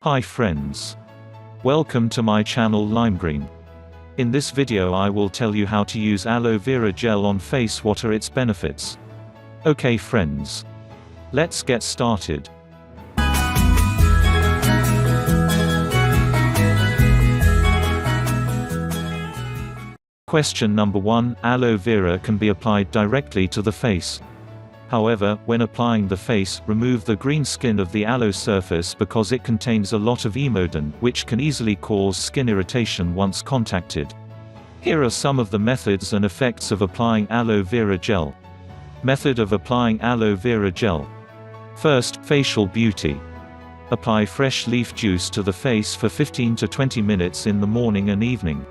Hi friends. Welcome to my channel Limegreen. In this video I will tell you how to use aloe vera gel on face. What are its benefits? Okay friends. Let's get started. Question number 1. Aloe vera can be applied directly to the face. However, when applying the face, remove the green skin of the aloe surface because it contains a lot of emodin, which can easily cause skin irritation once contacted. Here are some of the methods and effects of applying aloe vera gel. Method of applying aloe vera gel. First, facial beauty. Apply fresh leaf juice to the face for 15 to 20 minutes in the morning and evening.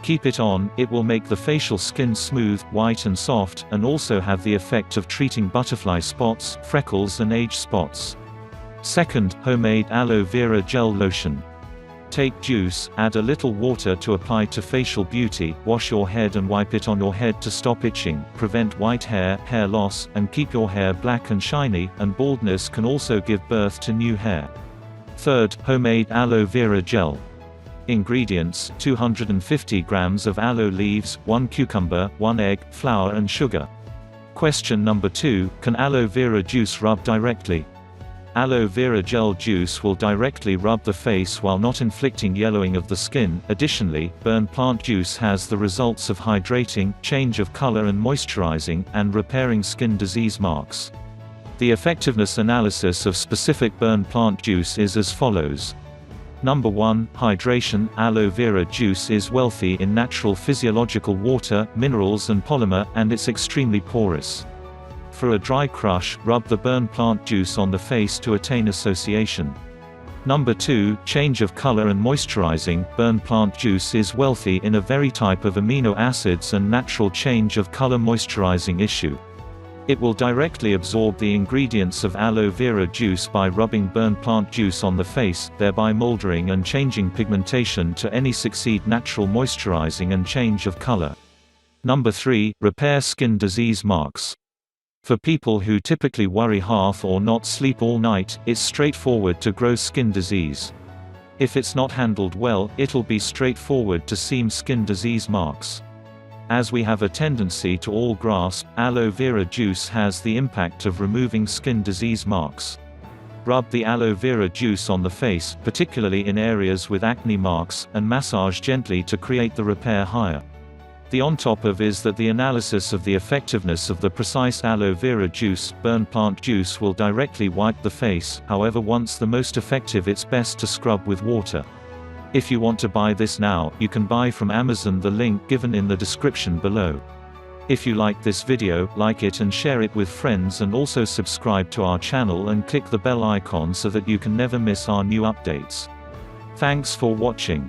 Keep it on, it will make the facial skin smooth, white and soft, and also have the effect of treating butterfly spots, freckles and age spots. Second, homemade aloe vera gel lotion. Take juice, add a little water to apply to facial beauty, wash your head and wipe it on your head to stop itching, prevent white hair, hair loss, and keep your hair black and shiny, and baldness can also give birth to new hair. Third, homemade aloe vera gel. Ingredients: 250 grams of aloe leaves, 1 cucumber, 1 egg, flour and sugar. Question number 2. Can aloe vera juice rub directly? Aloe vera gel juice will directly rub the face while not inflicting yellowing of the skin. Additionally, burnt plant juice has the results of hydrating, change of color and moisturizing, and repairing skin disease marks. The effectiveness analysis of specific burnt plant juice is as follows. Number 1. Hydration. Aloe vera juice is wealthy in natural physiological water, minerals and polymer, and it's extremely porous. For a dry crush, rub the burnt plant juice on the face to attain association. Number 2. Change of color and moisturizing. Burnt plant juice is wealthy in a very type of amino acids and natural change of color moisturizing issue. It will directly absorb the ingredients of aloe vera juice by rubbing burnt plant juice on the face, thereby moldering and changing pigmentation to any succeed natural moisturizing and change of color. Number 3. Repair skin disease marks. For people who typically worry half or not sleep all night, it's straightforward to grow skin disease. If it's not handled well, it'll be straightforward to seem skin disease marks. As we have a tendency to all grasp, aloe vera juice has the impact of removing skin disease marks. Rub the aloe vera juice on the face, particularly in areas with acne marks, and massage gently to create the repair higher. The on top of is that the analysis of the effectiveness of the precise aloe vera juice, burnt plant juice will directly wipe the face, however once the most effective it's best to scrub with water. If you want to buy this now, you can buy from Amazon, the link given in the description below. If you like this video, like it and share it with friends, and also subscribe to our channel and click the bell icon so that you can never miss our new updates. Thanks for watching.